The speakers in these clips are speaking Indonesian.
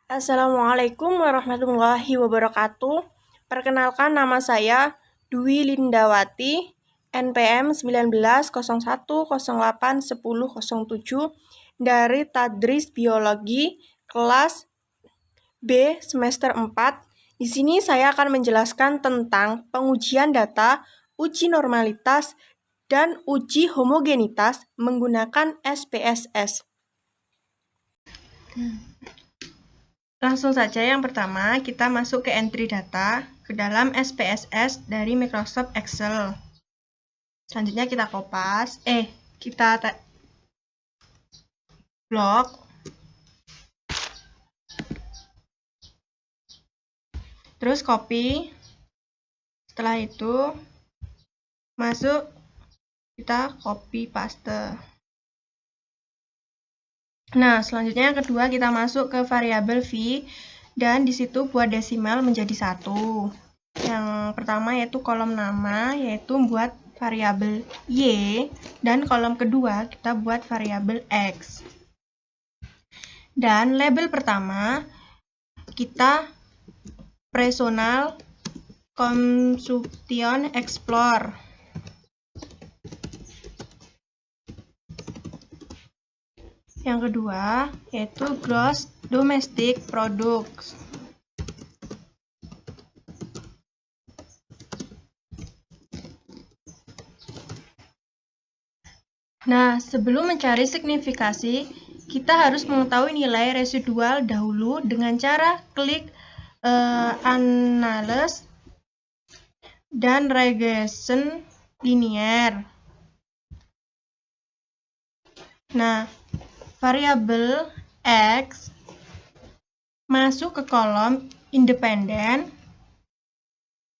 Assalamualaikum warahmatullahi wabarakatuh. Perkenalkan, nama saya Dwi Lindawati, NPM 1901081007 dari Tadris Biologi kelas B semester 4. Di sini saya akan menjelaskan tentang pengujian data, uji normalitas, dan uji homogenitas menggunakan SPSS. Langsung saja, yang pertama kita masuk ke entry data ke dalam SPSS dari Microsoft Excel. Selanjutnya kita kita blok. Terus copy. Setelah itu masuk, kita copy paste. Nah, selanjutnya yang kedua kita masuk ke variabel v dan di situ buat desimal menjadi 1. Yang pertama yaitu kolom nama, yaitu buat variabel y, dan kolom kedua kita buat variabel x. Dan label pertama kita personal consumption explore. Yang kedua yaitu gross domestic product. Nah, sebelum mencari signifikasi, kita harus mengetahui nilai residual dahulu dengan cara klik analysis dan regression linear. Nah, variabel X masuk ke kolom independen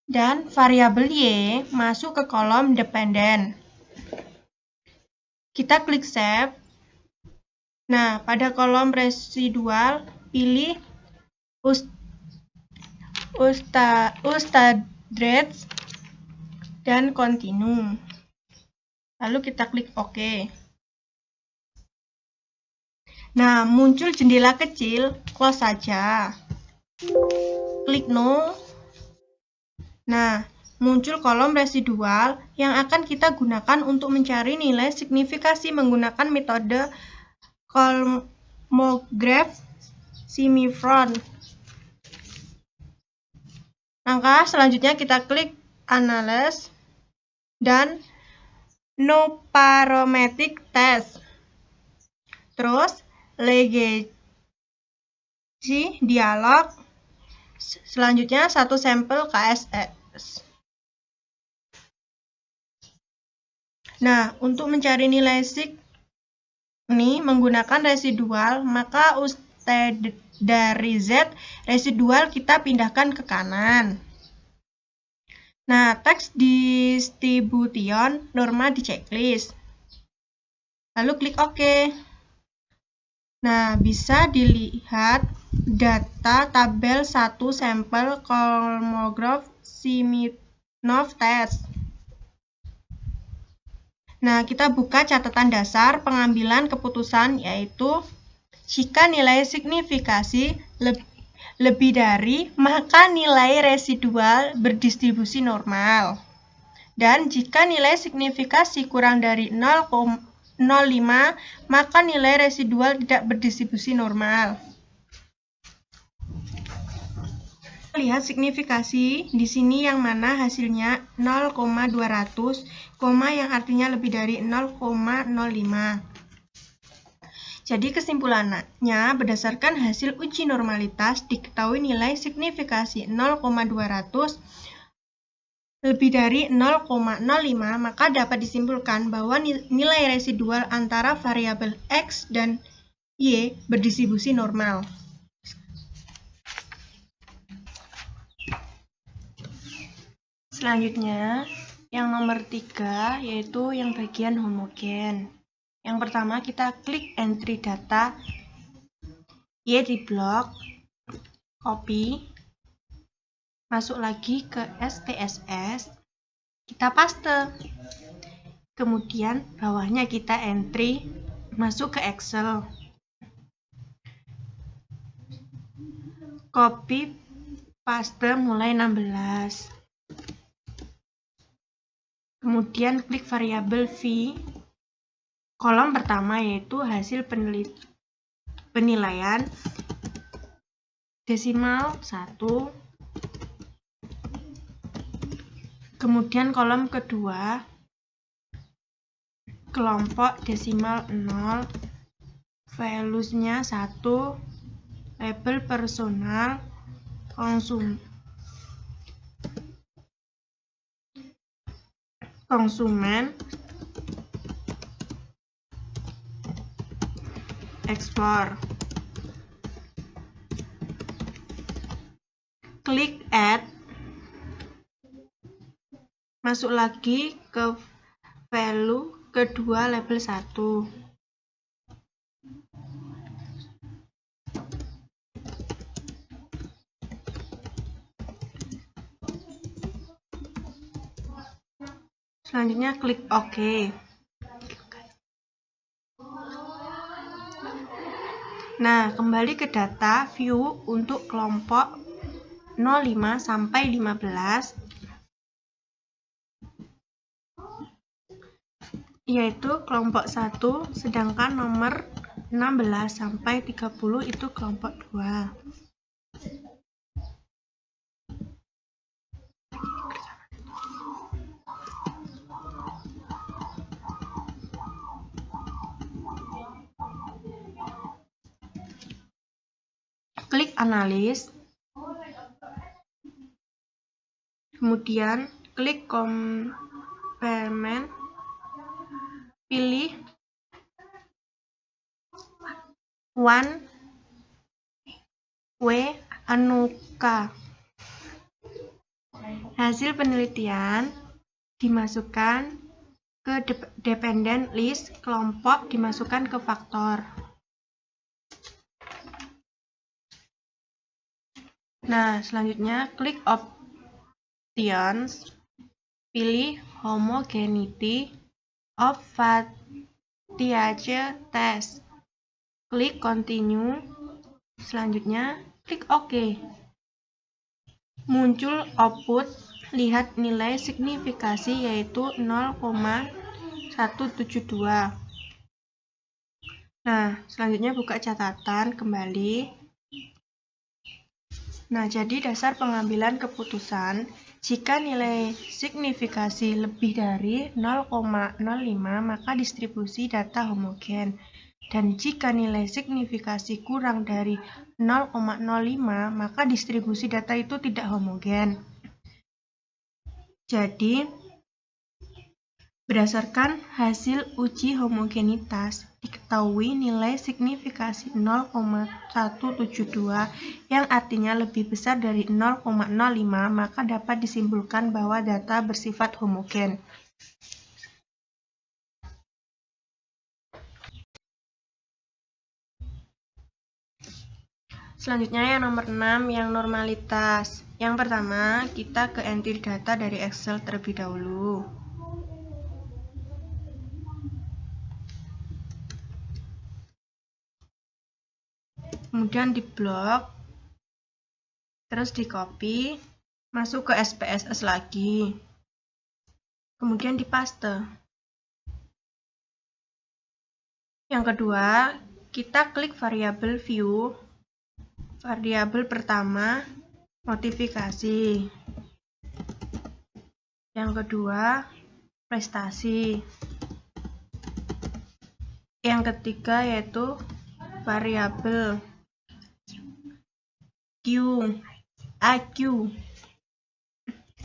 dan variabel Y masuk ke kolom dependen. Kita klik save. Nah, pada kolom residual pilih Ustadz dan continue. Lalu kita klik OK. Nah, muncul jendela kecil, close saja. Klik no. Nah, muncul kolom residual yang akan kita gunakan untuk mencari nilai signifikasi menggunakan metode Kolmogorov Simifron. Langkah selanjutnya kita klik analysis dan no parametric test. Terus legacy dialog. Selanjutnya satu sampel KSS. Nah, untuk mencari nilai sig ini menggunakan residual, maka dari Z residual kita pindahkan ke kanan. Nah, teks distribution norma di checklist. Lalu klik OK. Nah, bisa dilihat data tabel 1 sampel Kolmogorov-Smirnov test. Nah, kita buka catatan dasar pengambilan keputusan, yaitu jika nilai signifikasi lebih dari, maka nilai residual berdistribusi normal. Dan jika nilai signifikasi kurang dari 0,05, maka nilai residual tidak berdistribusi normal. Lihat signifikasi di sini yang mana hasilnya 0,200, yang artinya lebih dari 0,05. Jadi kesimpulannya, berdasarkan hasil uji normalitas diketahui nilai signifikasi 0,200 lebih dari 0,05, maka dapat disimpulkan bahwa nilai residual antara variabel X dan Y berdistribusi normal. Selanjutnya, yang nomor 3 yaitu yang bagian homogen. Yang pertama kita klik entry data, Y di blok, copy, masuk lagi ke SPSS, kita paste. Kemudian bawahnya kita entry, masuk ke Excel. Copy paste mulai 16. Kemudian klik variabel V. Kolom pertama yaitu hasil penilaian desimal 1. Kemudian kolom kedua kelompok desimal 0, values-nya 1, label personal, konsumen, ekspor. Klik add, masuk lagi ke value kedua label 1. Selanjutnya klik OK. Nah, kembali ke data view untuk kelompok 05 sampai 15, yaitu kelompok 1, sedangkan nomor 16 sampai 30 itu kelompok 2. Klik analis, kemudian klik complement, pilih one W Anuka. Hasil penelitian dimasukkan ke dependent list, kelompok dimasukkan ke faktor. Nah, selanjutnya klik options, pilih homogeneity of variance test, klik continue, selanjutnya klik OK. Muncul output, lihat nilai signifikasi yaitu 0,172. Nah, selanjutnya buka catatan kembali. Nah, jadi dasar pengambilan keputusan, jika nilai signifikasi lebih dari 0,05 maka distribusi data homogen. Dan jika nilai signifikasi kurang dari 0,05 maka distribusi data itu tidak homogen. Jadi, berdasarkan hasil uji homogenitas, diketahui nilai signifikasi 0,172 yang artinya lebih besar dari 0,05 maka dapat disimpulkan bahwa data bersifat homogen. Selanjutnya yang nomor 6, yang normalitas. Yang pertama, kita ke entry data dari Excel terlebih dahulu. Kemudian di blok, terus di copy, masuk ke SPSS lagi, kemudian di paste. Yang kedua, kita klik variabel view, variabel pertama notifikasi, yang kedua prestasi, yang ketiga yaitu variabel IQ,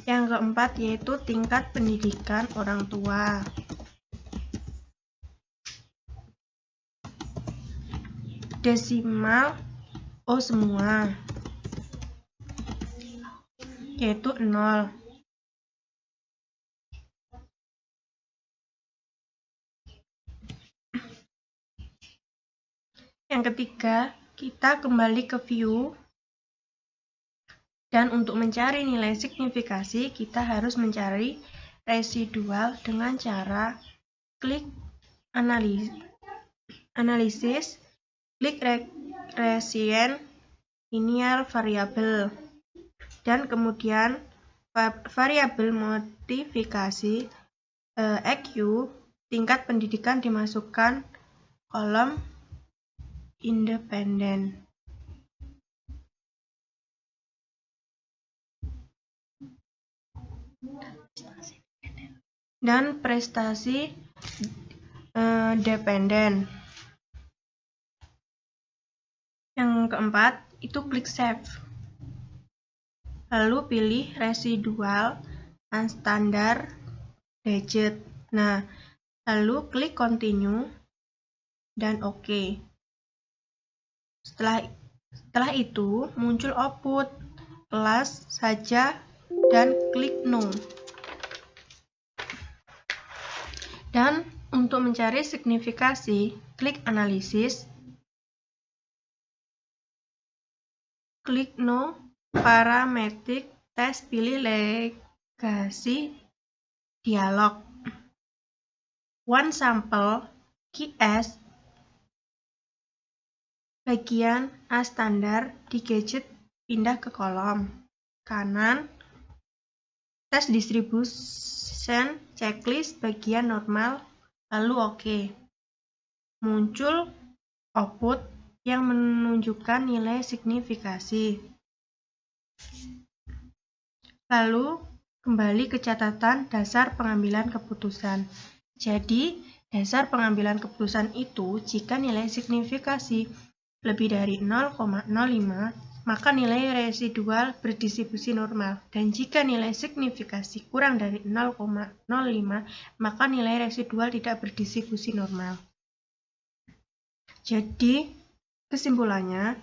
yang keempat yaitu tingkat pendidikan orang tua. Desimal semua, yaitu 0. Yang ketiga, kita kembali ke view. Dan untuk mencari nilai signifikasi, kita harus mencari residual dengan cara klik analisis, klik regression, linear variable. Dan kemudian variabel modifikasi EQ tingkat pendidikan dimasukkan kolom independen. Dan prestasi dependen. Yang keempat itu klik save. Lalu pilih residual unstandard digit. Nah, lalu klik continue dan OK. Setelah itu muncul output kelas saja dan klik no. Dan untuk mencari signifikasi, klik analisis, klik no, parametric test, pilih legasi dialog. One sample key as bagian A standar di gadget pindah ke kolom kanan, tes distribution checklist bagian normal, lalu OK. Muncul output yang menunjukkan nilai signifikasi. Lalu kembali ke catatan dasar pengambilan keputusan. Jadi, dasar pengambilan keputusan itu jika nilai signifikasi lebih dari 0,05, maka nilai residual berdistribusi normal. Dan jika nilai signifikasi kurang dari 0,05, maka nilai residual tidak berdistribusi normal. Jadi, kesimpulannya,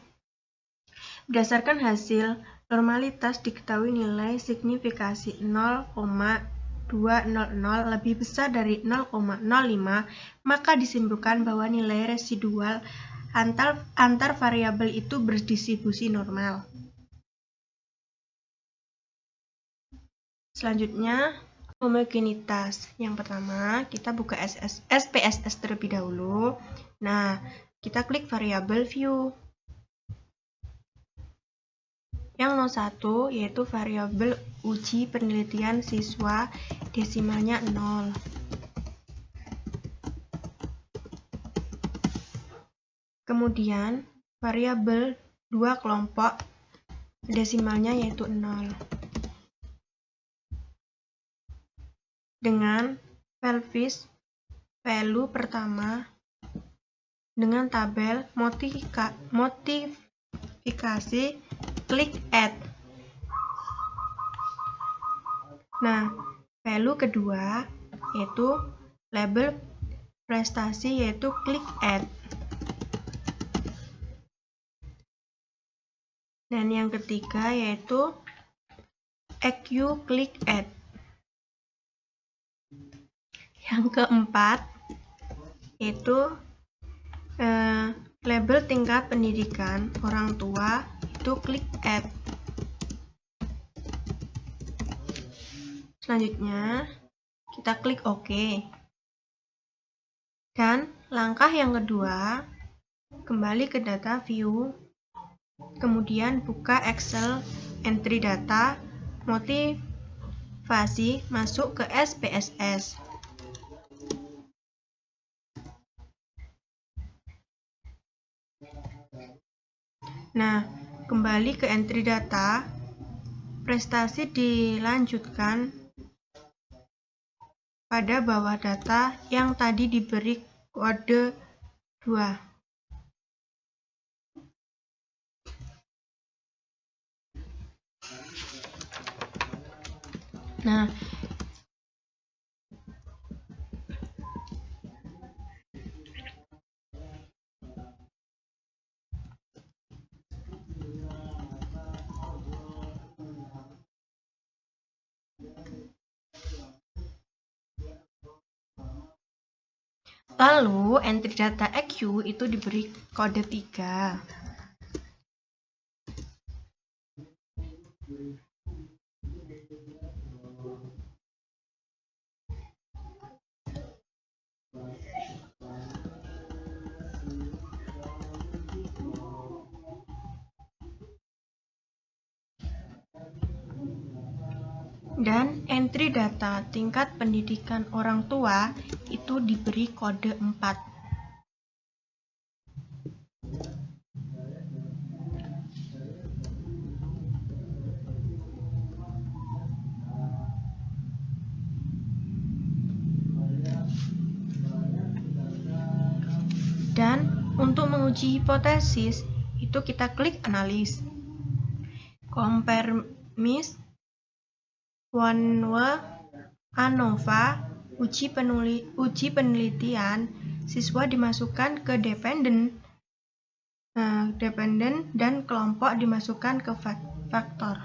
berdasarkan hasil normalitas diketahui nilai signifikasi 0,200 lebih besar dari 0,05, maka disimpulkan bahwa nilai residual antar variabel itu berdistribusi normal. Selanjutnya, homogenitas. Yang pertama, kita buka SPSS terlebih dahulu. Nah, kita klik variabel view. Yang 01 yaitu variabel uji penelitian siswa, desimalnya 0. Kemudian variabel 2 kelompok, desimalnya yaitu 0. Dengan value pertama dengan tabel modifikasi, klik add. Nah, value kedua yaitu label prestasi, yaitu klik add. Dan yang ketiga yaitu EQ, klik add. Yang keempat yaitu label tingkat pendidikan orang tua, itu klik add. Selanjutnya kita klik OK. Dan langkah yang kedua, kembali ke data view, kemudian buka Excel, entry data, motivasi, masuk ke SPSS. Nah, kembali ke entry data, prestasi dilanjutkan pada bawah data yang tadi diberi kode 2. Nah, lalu entry data EQ itu diberi kode 3. Dan entry data tingkat pendidikan orang tua itu diberi kode 4. Dan untuk menguji hipotesis, itu kita klik analis. Compare mis, Wanwa, ANOVA, uji penelitian, siswa dimasukkan ke dependen dan kelompok dimasukkan ke faktor.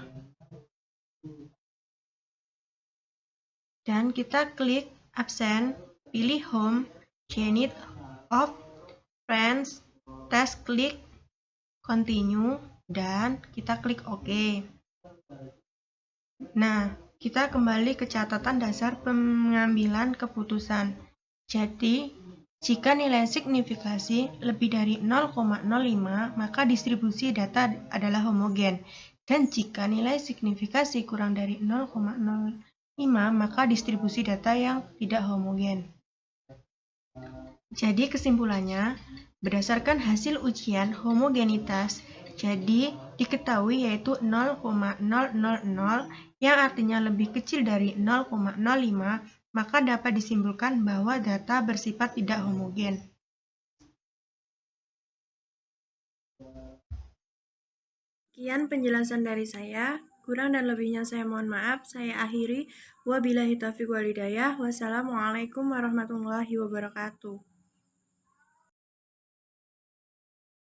Dan kita klik absen, pilih home, unit of friends, test, klik continue, dan kita klik OK. Nah, kita kembali ke catatan dasar pengambilan keputusan. Jadi, jika nilai signifikasi lebih dari 0,05, maka distribusi data adalah homogen. Dan jika nilai signifikasi kurang dari 0,05, maka distribusi data yang tidak homogen. Jadi kesimpulannya, berdasarkan hasil ujian homogenitas, jadi diketahui yaitu 0,000 yang artinya lebih kecil dari 0,05, maka dapat disimpulkan bahwa data bersifat tidak homogen. Sekian penjelasan dari saya. Kurang dan lebihnya saya mohon maaf. Saya akhiri. Wabillahi taufiq wal hidayah. Wassalamualaikum warahmatullahi wabarakatuh.